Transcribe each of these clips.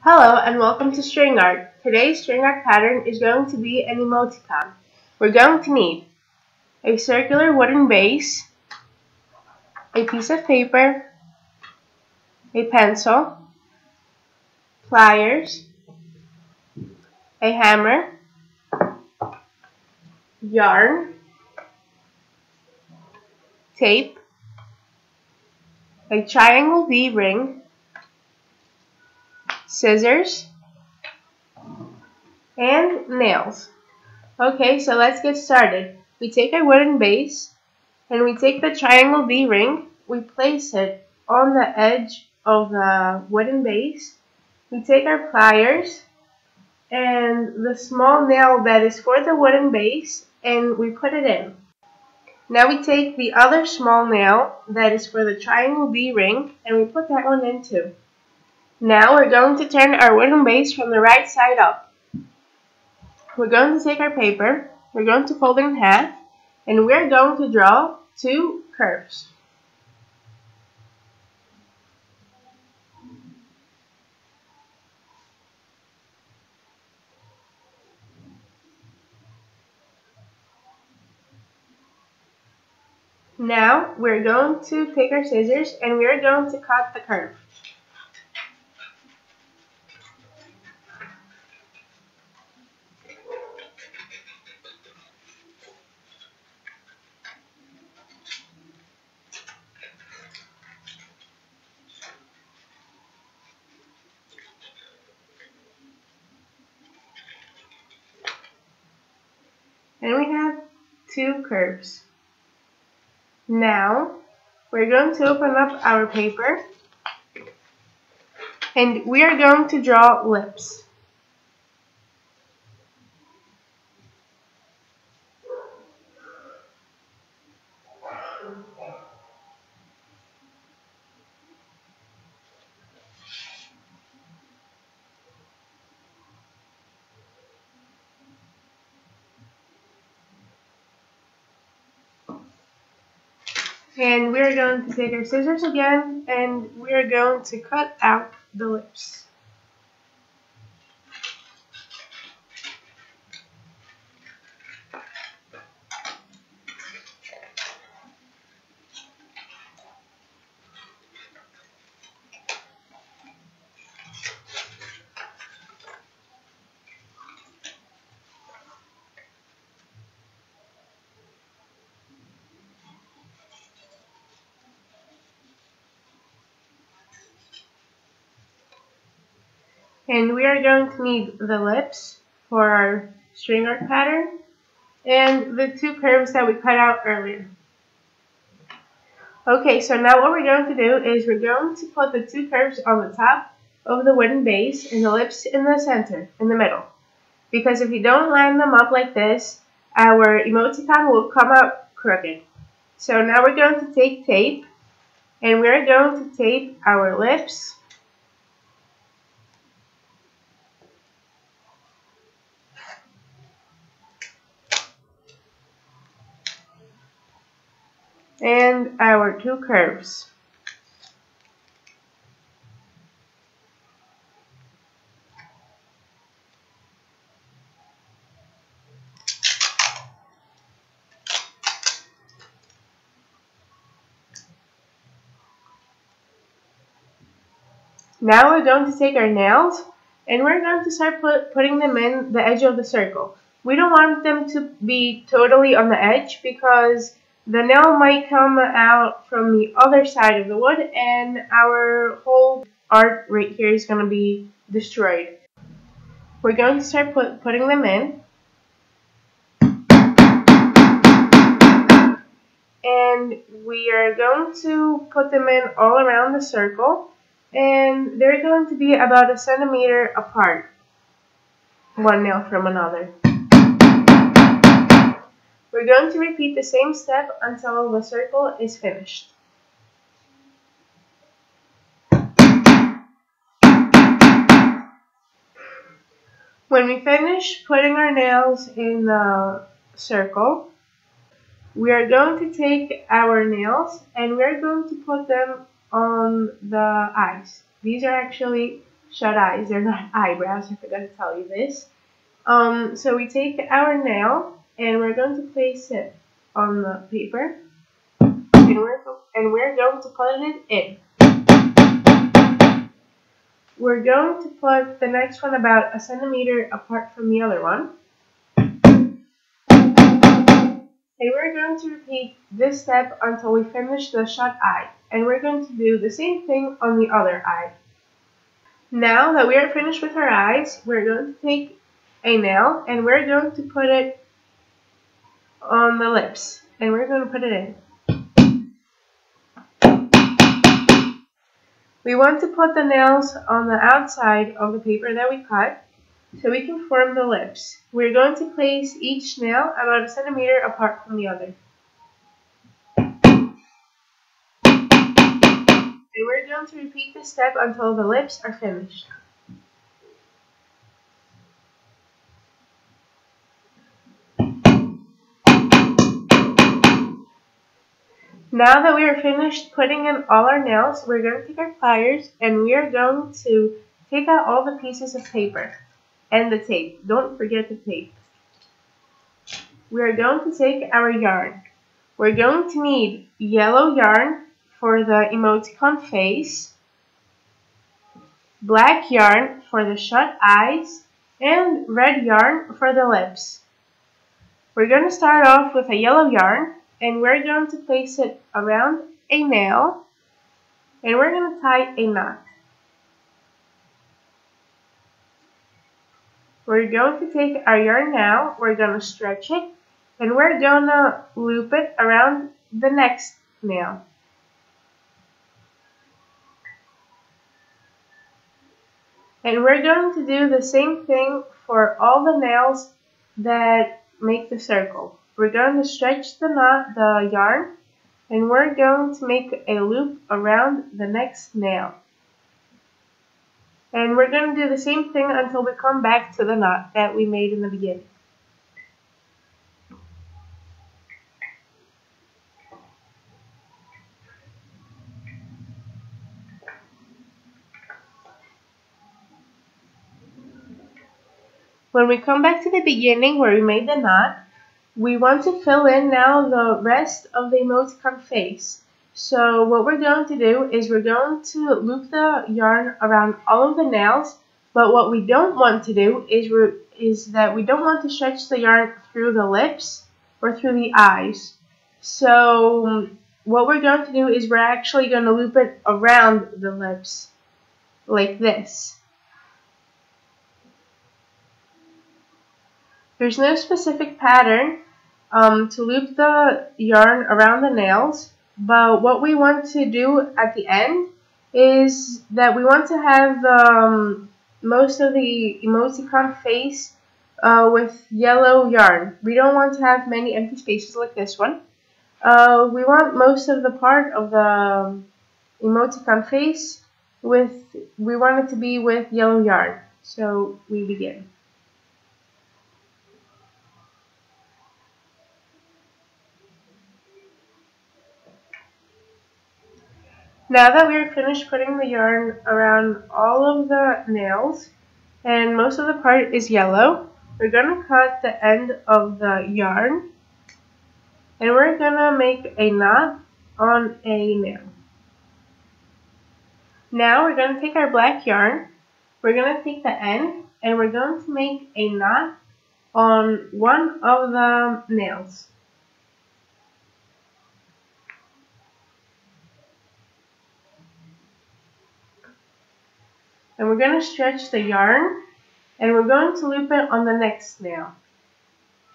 Hello and welcome to String Art. Today's string art pattern is going to be an emoticon. We're going to need a circular wooden base, a piece of paper, a pencil, pliers, a hammer, yarn, tape, a triangle V ring, scissors, and nails. Okay, so let's get started. We take our wooden base and we take the triangle V ring, we place it on the edge of the wooden base. We take our pliers and the small nail that is for the wooden base and we put it in. Now we take the other small nail that is for the triangle V ring and we put that one in too. Now we're going to turn our wooden base from the right side up. We're going to take our paper, we're going to fold it in half, and we're going to draw two curves. Now we're going to take our scissors and we're going to cut the curve. And we have two curves. Now we're going to open up our paper and we are going to draw lips. And we are going to take our scissors again and we are going to cut out the lips. And we are going to need the lips for our string art pattern and the two curves that we cut out earlier. Okay, so now what we're going to do is we're going to put the two curves on the top of the wooden base and the lips in the center, in the middle. Because if you don't line them up like this, our emoticon will come out crooked. So now we're going to take tape and we're going to tape our lips and our two curves. Now we're going to take our nails and we're going to start putting them in the edge of the circle. We don't want them to be totally on the edge because the nail might come out from the other side of the wood and our whole art right here is going to be destroyed. We're going to start putting them in. And we are going to put them in all around the circle. And they're going to be about 1 centimeter apart, one nail from another. We're going to repeat the same step until the circle is finished. When we finish putting our nails in the circle, we are going to take our nails and we're going to put them on the eyes. These are actually shut eyes. They're not eyebrows. I forgot to tell you this. So we take our nail and we're going to place it on the paper, and we're going to put it in. We're going to put the next one about a centimeter apart from the other one. And we're going to repeat this step until we finish the shut eye. And we're going to do the same thing on the other eye. Now that we are finished with our eyes, we're going to take a nail and we're going to put it on the lips. And we're going to put it in. We want to put the nails on the outside of the paper that we cut so we can form the lips. We're going to place each nail about a centimeter apart from the other. And we're going to repeat this step until the lips are finished. Now that we are finished putting in all our nails, we're going to take our pliers and we are going to take out all the pieces of paper and the tape. Don't forget the tape. We are going to take our yarn. We're going to need yellow yarn for the emoticon face, black yarn for the shut eyes, and red yarn for the lips. We're going to start off with a yellow yarn and we're going to place it around a nail and we're going to tie a knot. We're going to take our yarn now, we're going to stretch it, and we're going to loop it around the next nail. And we're going to do the same thing for all the nails that make the circle. We're going to stretch the yarn, and we're going to make a loop around the next nail. And we're going to do the same thing until we come back to the knot that we made in the beginning. When we come back to the beginning where we made the knot, we want to fill in now the rest of the emoticon face. So what we're going to do is we're going to loop the yarn around all of the nails, but what we don't want to do is that we don't want to stretch the yarn through the lips or through the eyes. So what we're going to do is we're actually going to loop it around the lips like this. There's no specific pattern to loop the yarn around the nails, but what we want to do at the end is that we want to have most of the emoticon face with yellow yarn. We don't want to have many empty spaces like this one. We want most of the part of the emoticon face we want it to be with yellow yarn. So we begin. Now that we are finished putting the yarn around all of the nails and most of the part is yellow, we're going to cut the end of the yarn and we're going to make a knot on a nail. Now we're going to take our black yarn, we're going to take the end and we're going to make a knot on one of the nails. And we're going to stretch the yarn and we're going to loop it on the next nail.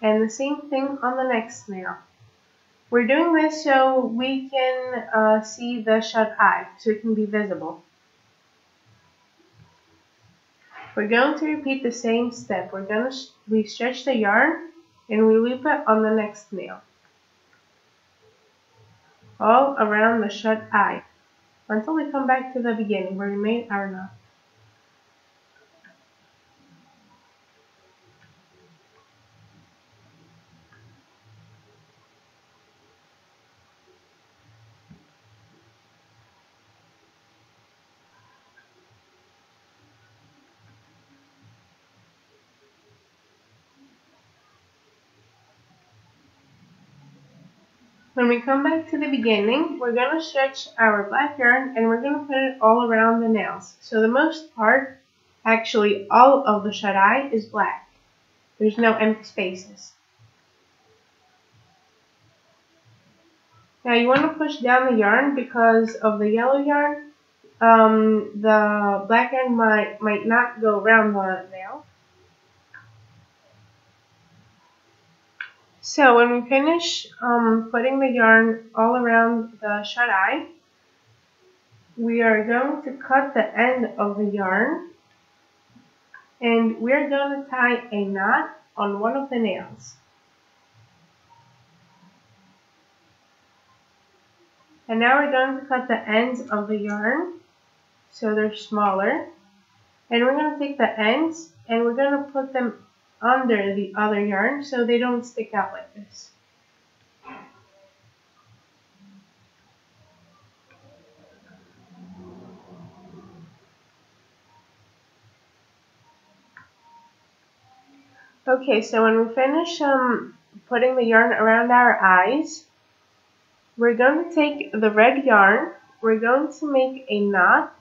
And the same thing on the next nail. We're doing this so we can see the shut eye, so it can be visible. We're going to repeat the same step. We stretch the yarn and we loop it on the next nail, all around the shut eye, until we come back to the beginning where we made our knot. When we come back to the beginning, we're going to stretch our black yarn and we're going to put it all around the nails. So the most part, actually all of the shut-eye, is black. There's no empty spaces. Now you want to push down the yarn because of the yellow yarn. The black yarn might not go around the nail. So when we finish putting the yarn all around the shut-eye, we are going to cut the end of the yarn and we're going to tie a knot on one of the nails. And now we're going to cut the ends of the yarn so they're smaller. And we're going to take the ends and we're going to put them under the other yarn so they don't stick out like this. Okay, so when we finish putting the yarn around our eyes, we're going to take the red yarn, we're going to make a knot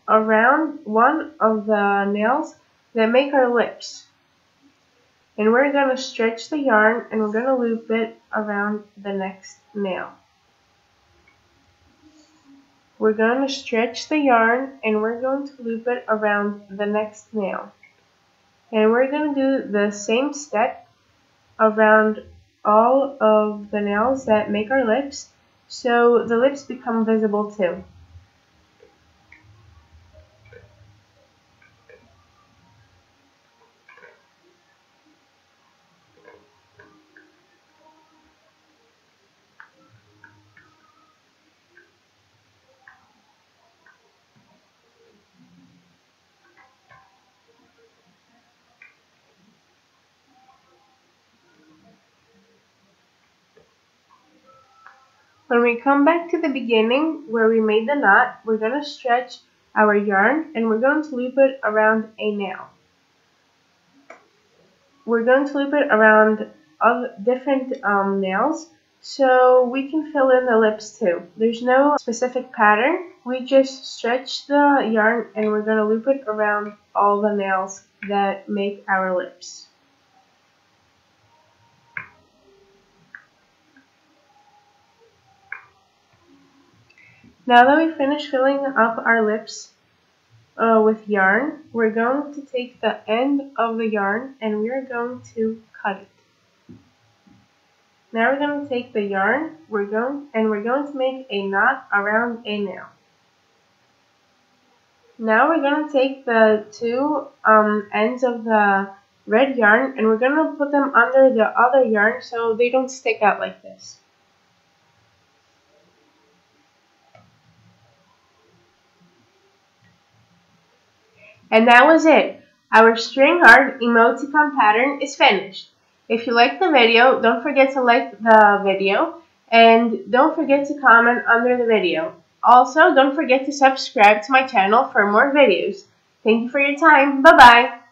around one of the nails that make our lips. And we're going to stretch the yarn and we're going to loop it around the next nail. We're going to stretch the yarn and we're going to loop it around the next nail. And we're going to do the same step around all of the nails that make our lips, so the lips become visible too. When we come back to the beginning where we made the knot, we're going to stretch our yarn and we're going to loop it around a nail. We're going to loop it around different nails so we can fill in the lips too. There's no specific pattern. We just stretch the yarn and we're going to loop it around all the nails that make our lips. Now that we finished filling up our lips with yarn, we're going to take the end of the yarn and we are going to cut it. Now we're going to take the yarn, we're going to make a knot around a nail. Now we're going to take the two ends of the red yarn and we're going to put them under the other yarn so they don't stick out like this. And that was it. Our string heart emoticon pattern is finished. If you liked the video, don't forget to like the video and don't forget to comment under the video. Also, don't forget to subscribe to my channel for more videos. Thank you for your time. Bye-bye.